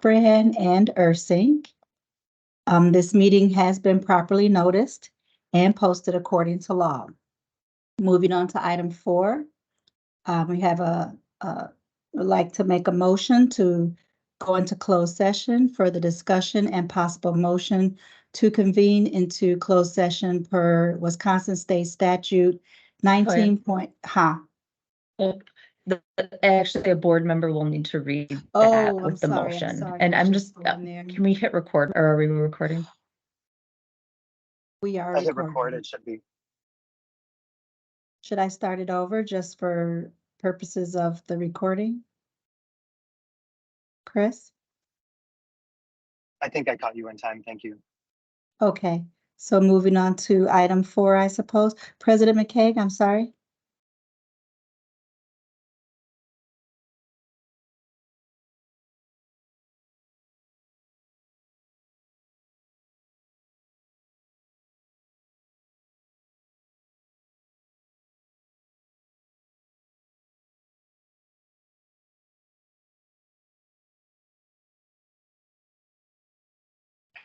Brand and Ursink. This meeting has been properly noticed and posted according to law. Moving on to item 4, we have would like to make a motion to go into closed session for the discussion and possible motion to convene into closed session per Wisconsin State Statute 19 point, Actually, a board member will need to read that Oh, I'm with the sorry, motion. sorry. And I I'm just just, go in there. can we hit record or are we recording? We are I hit recording. record, it should be. Should I start it over just for purposes of the recording? Chris? I think I caught you in time, thank you. Okay, so moving on to item 4, I suppose. President McCaig, I'm sorry.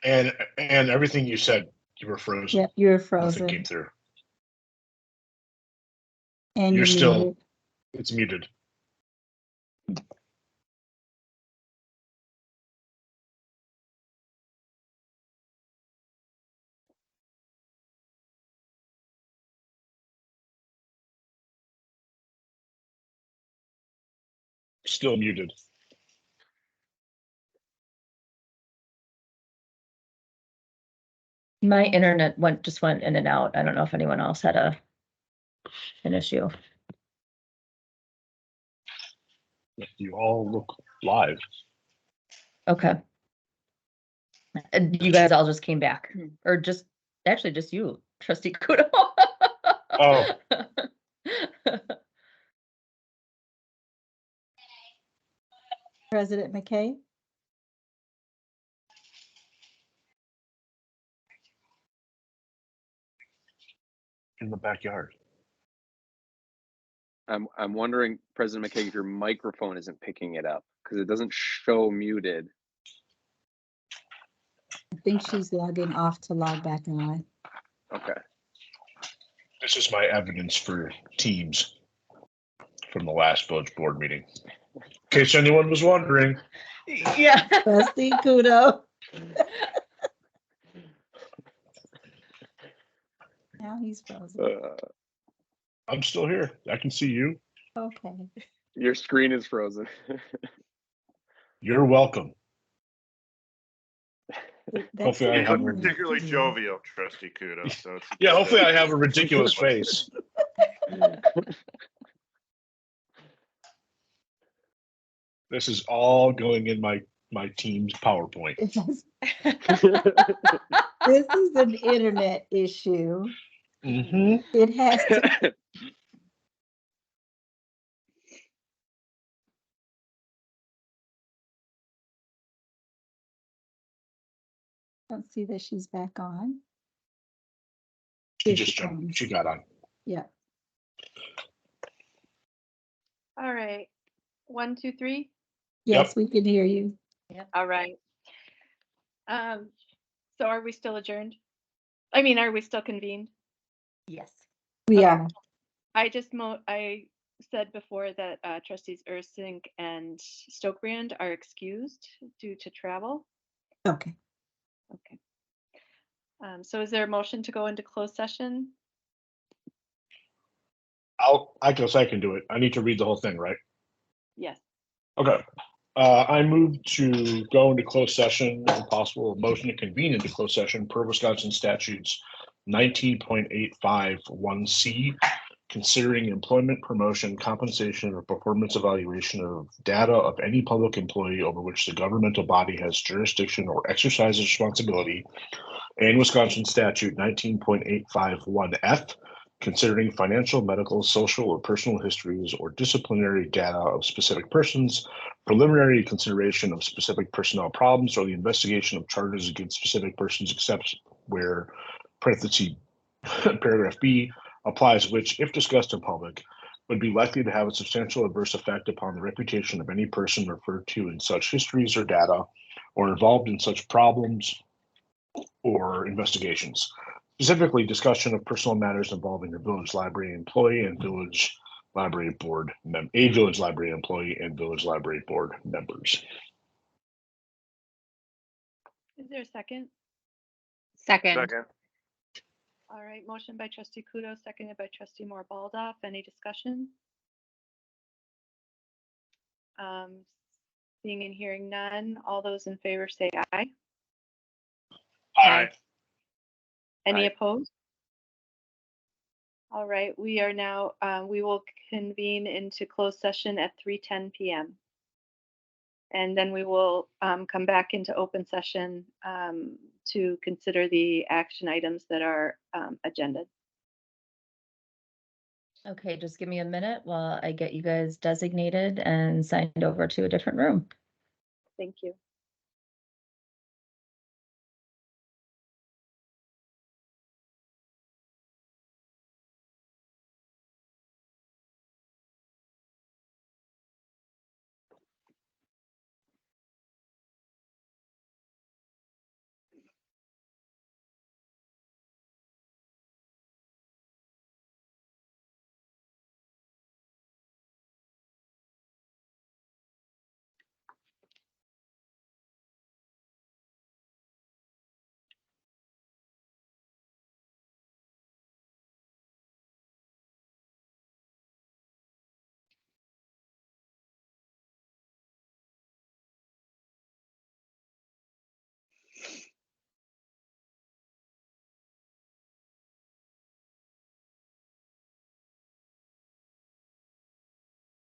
And everything you said, you were frozen. Yep, you're Nothing frozen. came through. And You're still muted. It's muted. Still muted. My internet just went in and out. I don't know if anyone else had an issue. You all look live. Okay. You guys all just came back, or just you, Trustee Kudo. Oh. President McKay? In the backyard. I'm wondering, President McKay, if your microphone isn't picking it up because it doesn't show muted. I think she's logging off to log back on. Okay. This is my evidence for Teams from the last village board meeting. In case anyone was wondering. Yeah. Trustee Kudo. Now he's frozen. I'm still here. I can see you. Okay. Your screen is frozen. You're welcome. That's Hopefully I have amazing. particularly jovial, Trustee Kudo. So it's Yeah, hopefully I have a ridiculous face. This is all going in my team's PowerPoint. This is an internet issue. Mm-hmm. It has to. Don't see that she's back on. She just jumped. She got on. Yeah. All right. 1, 2, 3. Yes, Yep. we can hear you. All right. So are we still adjourned? I mean, are we still convened? Yes. We are. I said before that trustees Ursink and Stokebrand are excused due to travel. Okay. Okay. So is there a motion to go into closed session? I guess I can do it. I need to read the whole thing, right? Yes. Okay. I move to go into closed session and possible motion to convene into closed session per Wisconsin statutes 19.851C, considering employment, promotion, compensation, or performance evaluation of data of any public employee over which the governmental body has jurisdiction or exercises responsibility, and Wisconsin statute 19.851F, considering financial, medical, social, or personal histories or disciplinary data of specific persons, preliminary consideration of specific personnel problems, or the investigation of charges against specific persons, except where parentheses paragraph B applies, which, if discussed in public, would be likely to have a substantial adverse effect upon the reputation of any person referred to in such histories or data, or involved in such problems or investigations. Specifically, discussion of personal matters involving a village library employee and village library board a village library employee and village library board members. Is there a second? Second. Second. All right, motion by trustee Kudo, seconded by trustee Moore Baldoff. Any discussion? Seeing and hearing none, all those in favor say aye. Aye. Any Aye. opposed? All right, we are now, we will convene into closed session at 3:10 PM. And then we will come back into open session to consider the action items that are agended. Okay, just give me a minute while I get you guys designated and signed over to a different room. Thank you.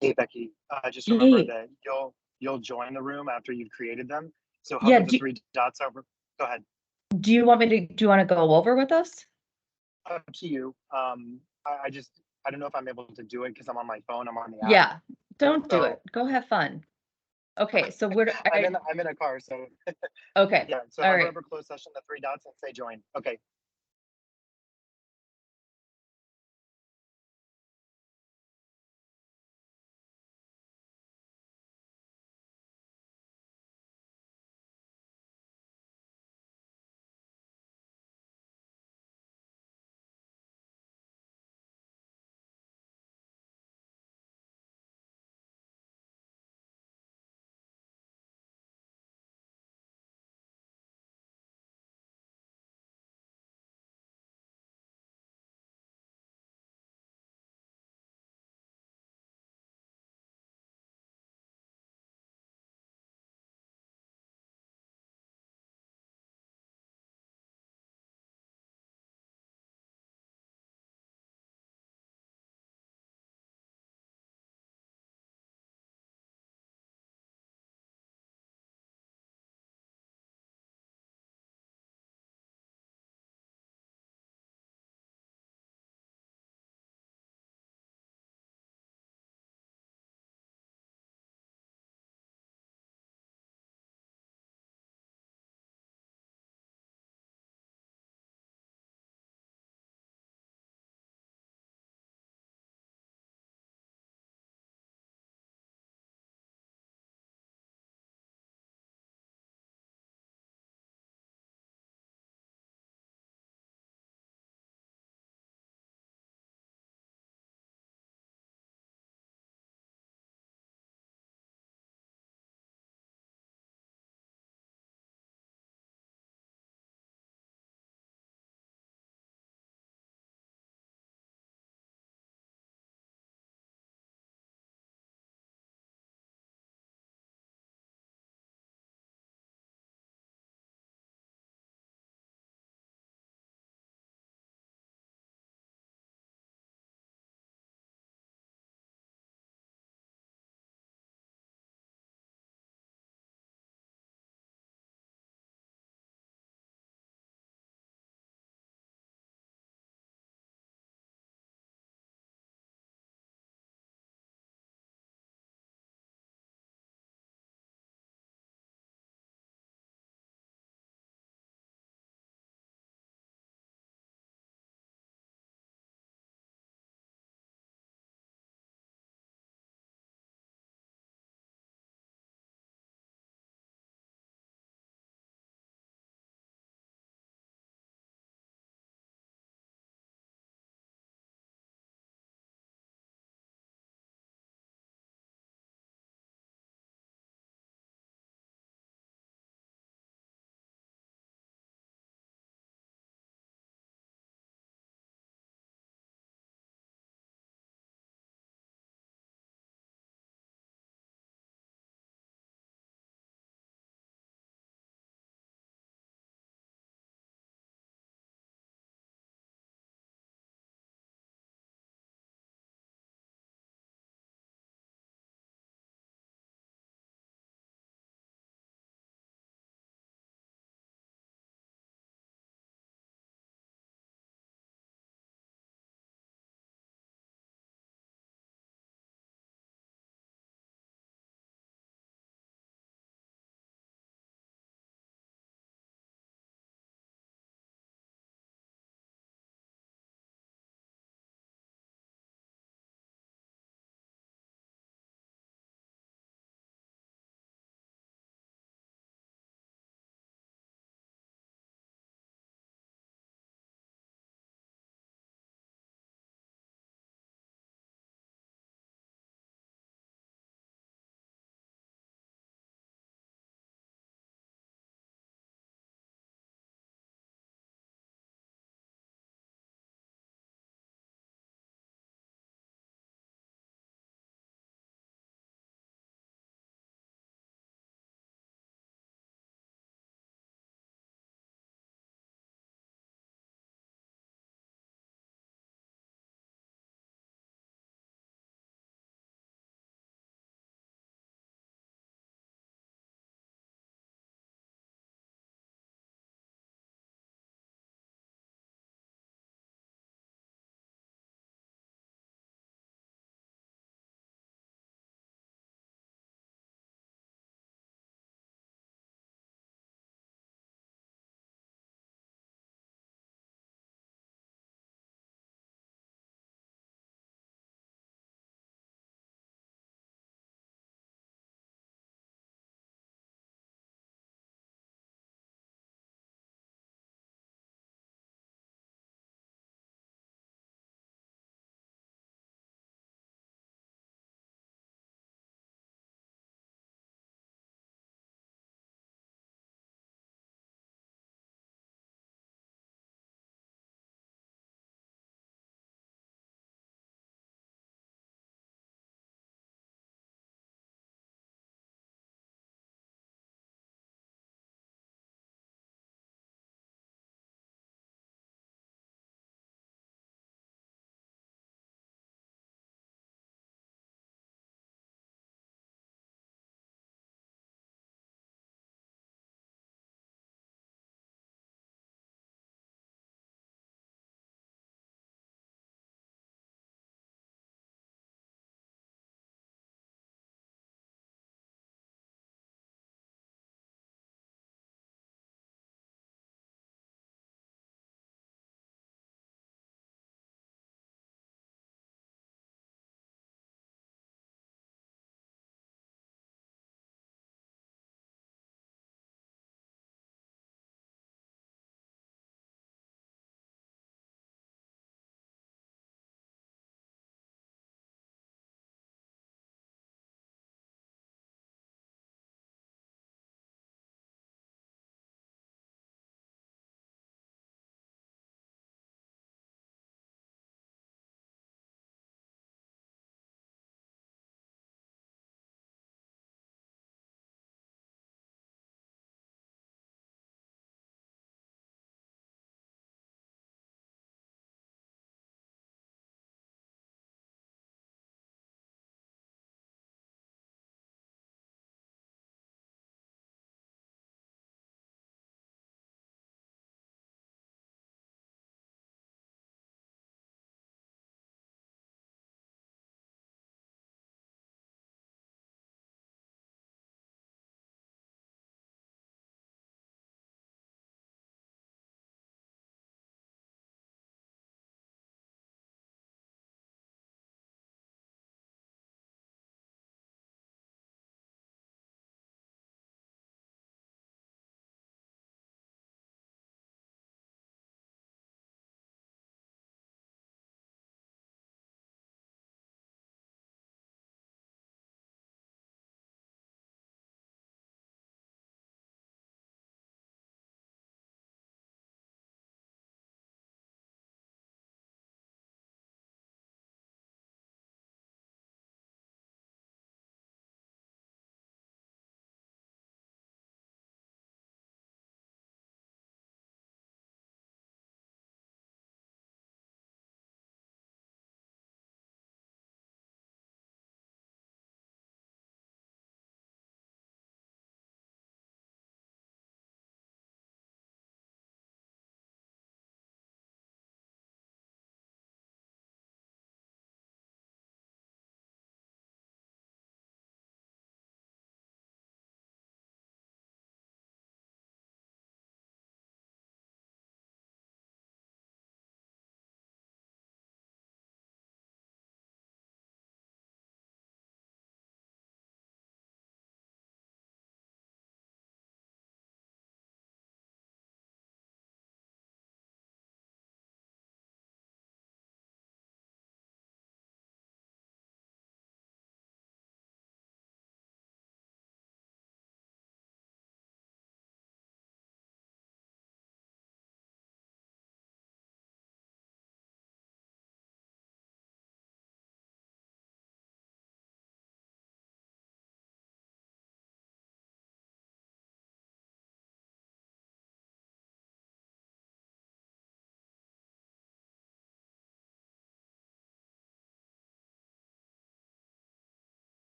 Hey, Becky, just remember Hey. that you'll join the room after you've created them. So Yeah, hover the three dots over. Go ahead. Do you want me to, do you want to go over with us? Up to you. I don't know if I'm able to do it because I'm on my phone. I'm on the app. Yeah, don't do So- it. Go have fun. Okay, so we're, I'm in a car, so okay, yeah. So all hover right. over closed session, the three dots, and say join. Okay.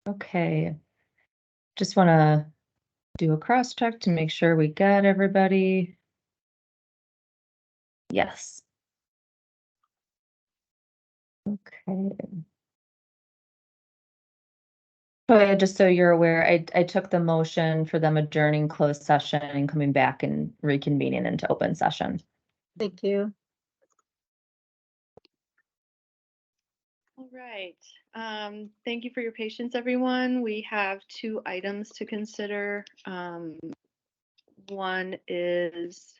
Okay. Just want to do a cross check to make sure we got everybody. Yes. Okay. Oh yeah, just so you're aware, I took the motion for them adjourning closed session and coming back and reconvening into open session. Thank you. All right. Thank you for your patience, everyone. We have 2 items to consider. One is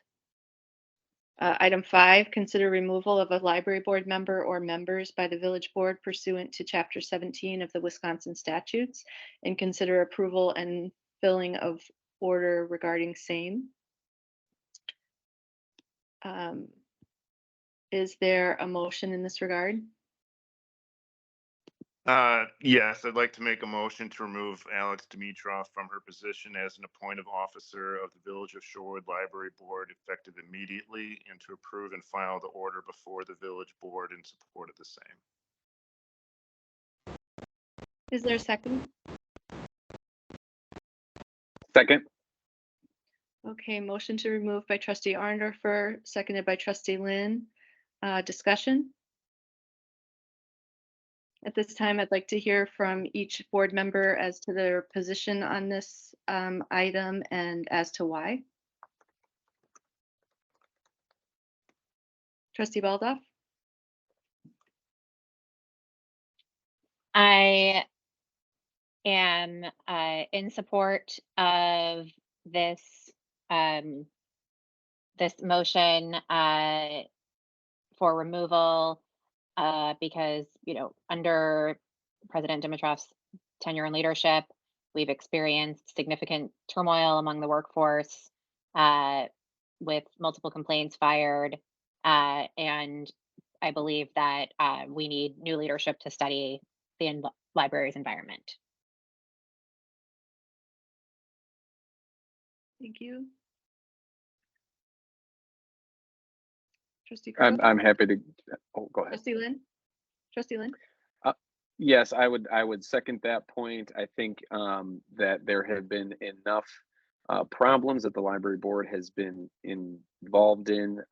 item 5, consider removal of a library board member or members by the village board pursuant to Chapter 17 of the Wisconsin statutes, and consider approval and filling of order regarding same. Is there a motion in this regard? Yes, I'd like to make a motion to remove Alex Dimitrov from her position as an appointed officer of the Village of Shorewood Library Board effective immediately, and to approve and file the order before the village board in support of the same. Is there a second? Second. Okay, motion to remove by trustee Arndorfer, seconded by trustee Lynn. Discussion? At this time, I'd like to hear from each board member as to their position on this item and as to why. Trustee Baldoff? I am in support of this this motion for removal because, you know, under President Dimitrov's tenure and leadership, we've experienced significant turmoil among the workforce with multiple complaints fired, and I believe that we need new leadership to study the library's environment. Thank you. Trustee Kudo? I'm happy to. Oh, go ahead. Trustee Lynn? Trustee Lynn? Yes, I would second that point. I think that there have been enough problems that the library board has been involved in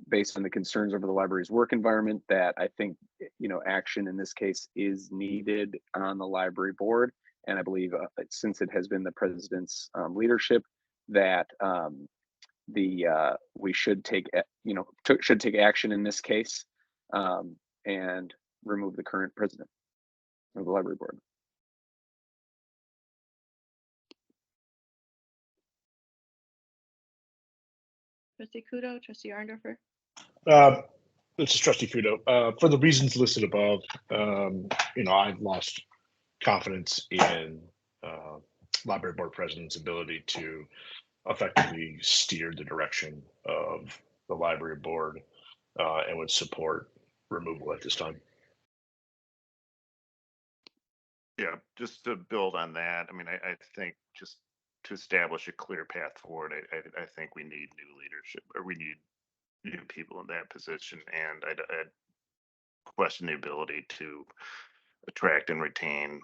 based on the concerns over the library's work environment, that I think, you know, action in this case is needed on the library board. And I believe since it has been the president's leadership, that we should take, you know, should take action in this case and remove the current president of the library board. Trustee Kudo? Trustee Arndorfer? This is Trustee Kudo. For the reasons listed above, you know, I've lost confidence in library board president's ability to effectively steer the direction of the library board and would support removal at this time. Yeah, just to build on that, I mean, I think just to establish a clear path forward, I think we need new leadership, or we need new people in that position, and I'd question the ability to attract and retain,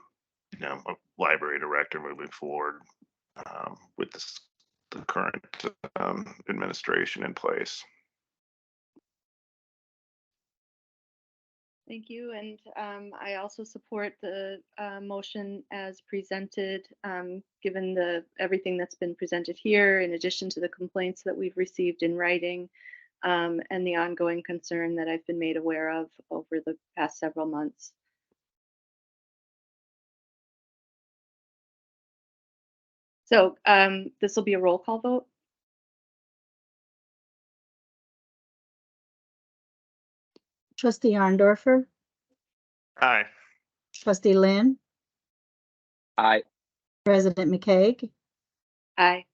you know, a library director moving forward with the current administration in place. Thank you. And I also support the motion as presented, given everything that's been presented here, in addition to the complaints that we've received in writing and the ongoing concern that I've been made aware of over the past several months. So this will be a roll call vote. Trustee Arndorfer, Aye. trustee Lynn, Aye. President McCaig, Aye.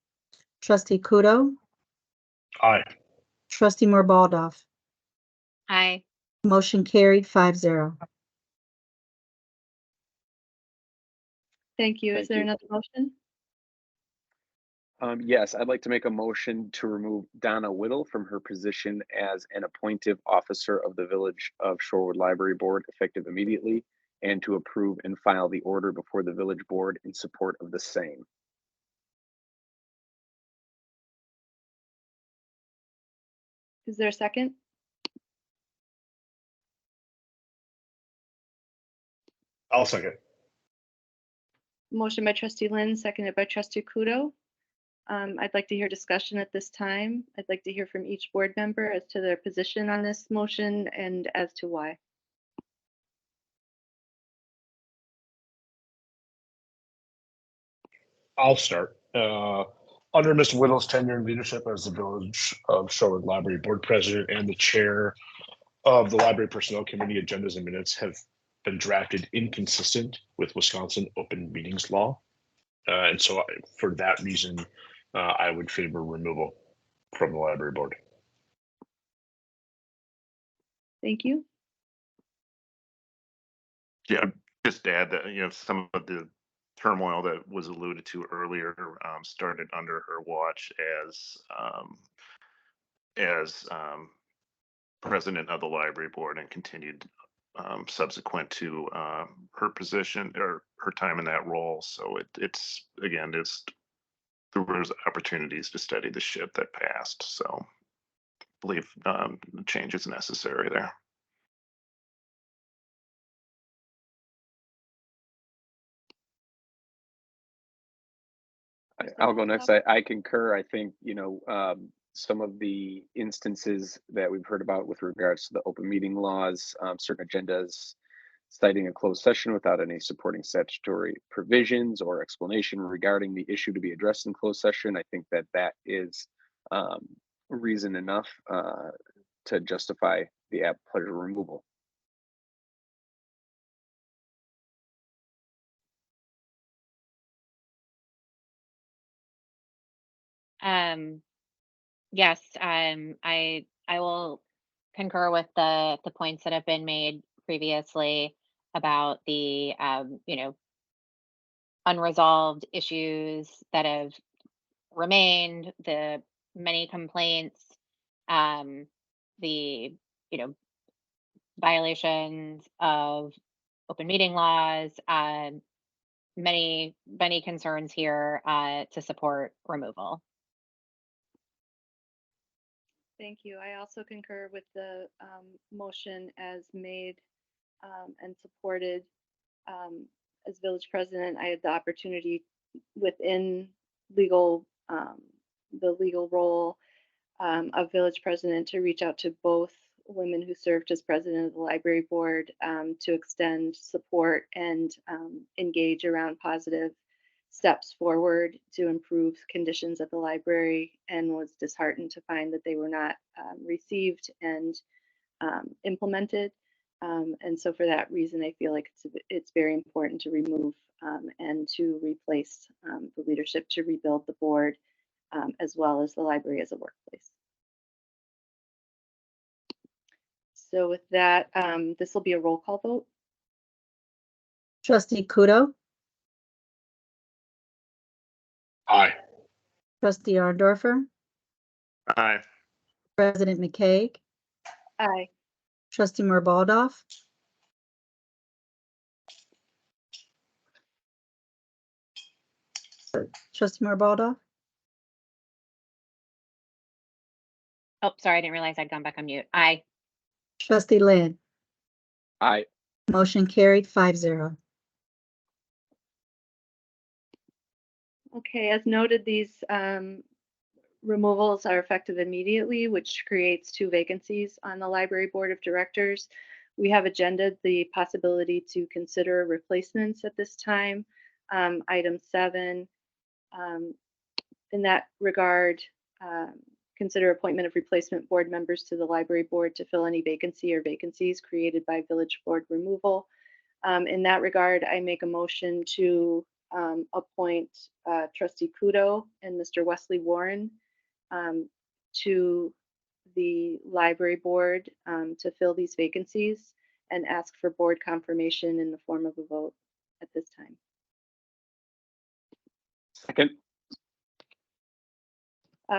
trustee Kudo, Aye. trustee Moore Baldoff. Aye. Motion carried 5-0. Thank you. Is Thank there you. another motion? Yes, I'd like to make a motion to remove Donna Whittle from her position as an appointed officer of the Village of Shorewood Library Board effective immediately, and to approve and file the order before the village board in support of the same. Is there a second? I'll second. Motion by trustee Lynn, seconded by trustee Kudo. I'd like to hear discussion at this time. I'd like to hear from each board member as to their position on this motion and as to why. I'll start. Under Mr. Whittle's tenure and leadership as the Village of Sherwood Library Board President and the Chair of the Library Personnel Committee, agendas and minutes have been drafted inconsistent with Wisconsin open meetings law. And so for that reason, I would favor removal from the library board. Thank you. Yeah, just to add that, you know, some of the turmoil that was alluded to earlier started under her watch as president of the library board and continued subsequent to her position or her time in that role. So it's again, there was opportunities to steady the ship that passed. So I believe the change is necessary there. I'll go next. I concur. I think, you know, some of the instances that we've heard about with regards to the open meeting laws, certain agendas citing a closed session without any supporting statutory provisions or explanation regarding the issue to be addressed in closed session. I think that that is reason enough to justify the app pleasure removal. Yes, I will concur with the points that have been made previously about the you know, unresolved issues that have remained, the many complaints, the you know, violations of open meeting laws, many concerns here to support removal. Thank you. I also concur with the motion as made and supported. As village president, I had the opportunity within legal, the legal role of village president to reach out to both women who served as president of the library board to extend support and engage around positive steps forward to improve conditions at the library, and was disheartened to find that they were not received and implemented. And so for that reason, I feel like it's very important to remove and to replace the leadership to rebuild the board as well as the library as a workplace. So with that, this will be a roll call vote. Trustee Kudo, Aye. trustee Arndorfer, Aye. President McCaig, Aye. trustee Murbaldoff, trustee Murbaldoff, Oh, sorry, I didn't realize I'd gone back on mute. Aye. trustee Lynn. Aye. Motion carried 5-0. Okay, as noted, these removals are effective immediately, which creates 2 vacancies on the library board of directors. We have agended the possibility to consider replacements at this time. Item 7, in that regard, consider appointment of replacement board members to the library board to fill any vacancy or vacancies created by village board removal. In that regard, I make a motion to appoint trustee Kudo and Mr. Wesley Warren to the library board to fill these vacancies, and ask for board confirmation in the form of a vote at this time. Second.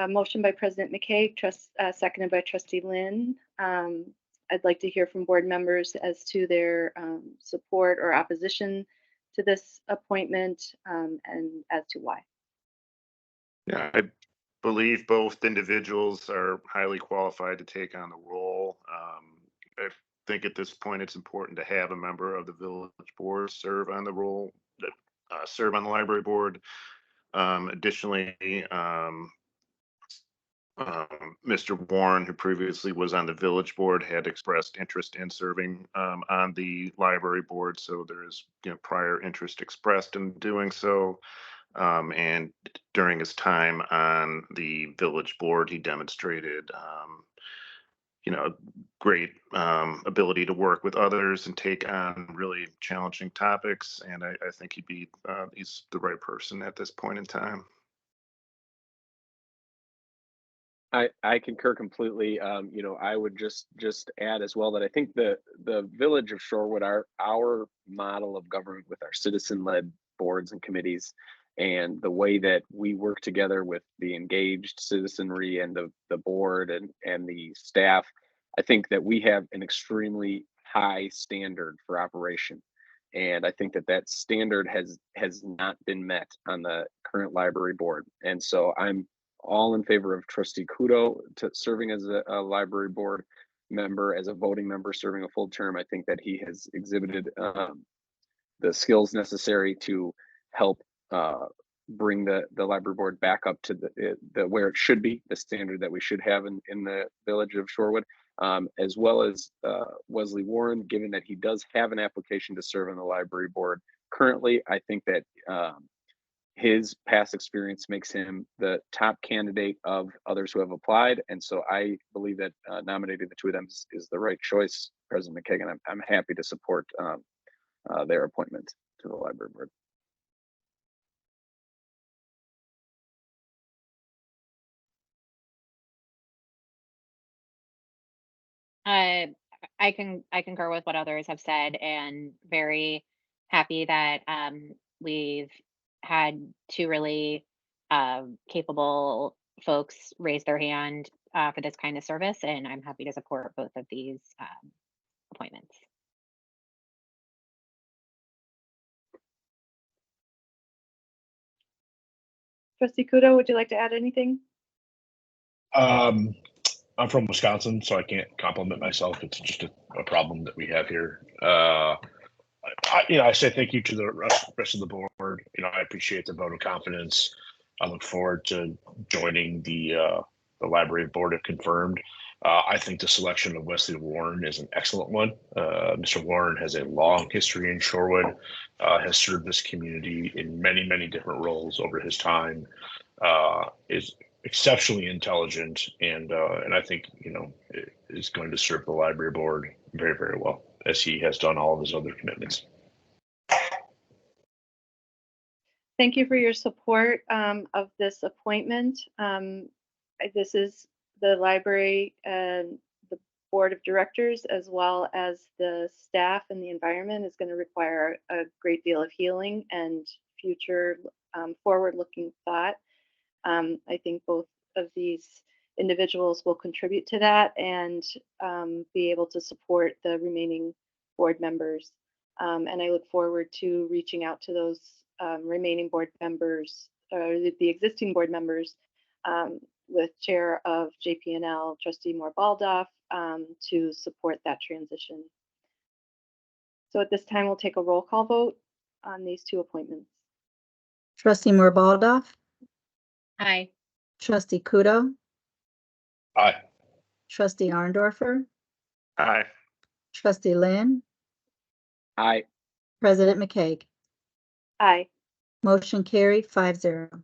Motion by President McCaig, seconded by trustee Lynn. I'd like to hear from board members as to their support or opposition to this appointment, and as to why. Yeah, I believe both individuals are highly qualified to take on the role. I think at this point it's important to have a member of the village board serve on the role, serve on the library board. Additionally, Mr. Warren, who previously was on the village board, had expressed interest in serving on the library board. So there is, prior interest expressed in doing so. And during his time on the village board, he demonstrated, great ability to work with others and take on really challenging topics. And I think he's the right person at this point in time. I concur completely. I would just add as well that I think the village of Shorewood, our model of government with our citizen-led boards and committees, and the way that we work together with the engaged citizenry and the board and the staff, I think that we have an extremely high standard for operation. And I think that standard has not been met on the current library board. And so I'm all in favor of Trustee Kudo to serving as a library board member, as a voting member serving a full term. I think that he has exhibited the skills necessary to help bring the library board back up to the where it should be, the standard that we should have in the village of Shorewood, as well as Wesley Warren, given that he does have an application to serve on the library board currently. I think that his past experience makes him the top candidate of others who have applied. And so I believe that nominating the two of them is the right choice. President McKagan, I'm happy to support their appointment to the library board. I concur with what others have said, and very happy that we've had two really capable folks raise their hand for this kind of service, and I'm happy to support both of these appointments. Trustee Kudo, would you like to add anything? I'm from Wisconsin, so I can't compliment myself. It's just a problem that we have here. I say thank you to the rest of the board. I appreciate the vote of confidence. I look forward to joining the library board if confirmed. I think the selection of Wesley Warren is an excellent one. Mr. Warren has a long history in Shorewood, has served this community in many, many different roles over his time, is exceptionally intelligent, and I think is going to serve the library board very, very well, as he has done all of his other commitments. Thank you for your support of this appointment. This is the library and the board of directors, as well as the staff and the environment, is going to require a great deal of healing and future forward-looking thought. I think both of these individuals will contribute to that and be able to support the remaining board members. And I look forward to reaching out to those remaining board members, or the existing board members, with Chair of JP&L, Trustee Moore-Baldoff, to support that transition. So at this time, we'll take a roll call vote on these two appointments. Trustee Moore-Baldoff, Aye. Trustee Kudo, Aye. Trustee Arndorfer, Aye. Trustee Lynn, Aye. President McKagan. Aye. Motion carried 5-0.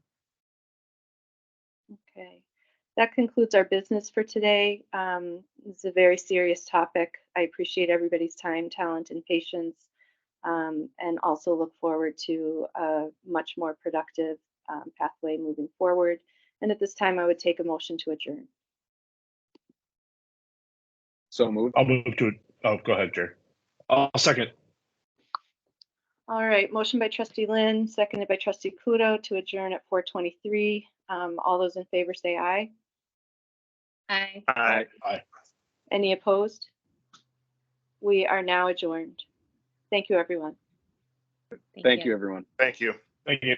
Okay, that concludes our business for today. It's a very serious topic. I appreciate everybody's time, talent, and patience, and also look forward to a much more productive pathway moving forward. And at this time, I would take a motion to adjourn. So moved. I'll move to it. Oh, go ahead, Jerry. I'll second. All right, motion by Trustee Lynn, seconded by Trustee Kudo to adjourn at 4:23. All those in favor say aye. Aye. Aye. Aye. Any opposed? we are now adjourned. Thank you, everyone. Thank you, everyone. Thank you. Thank you.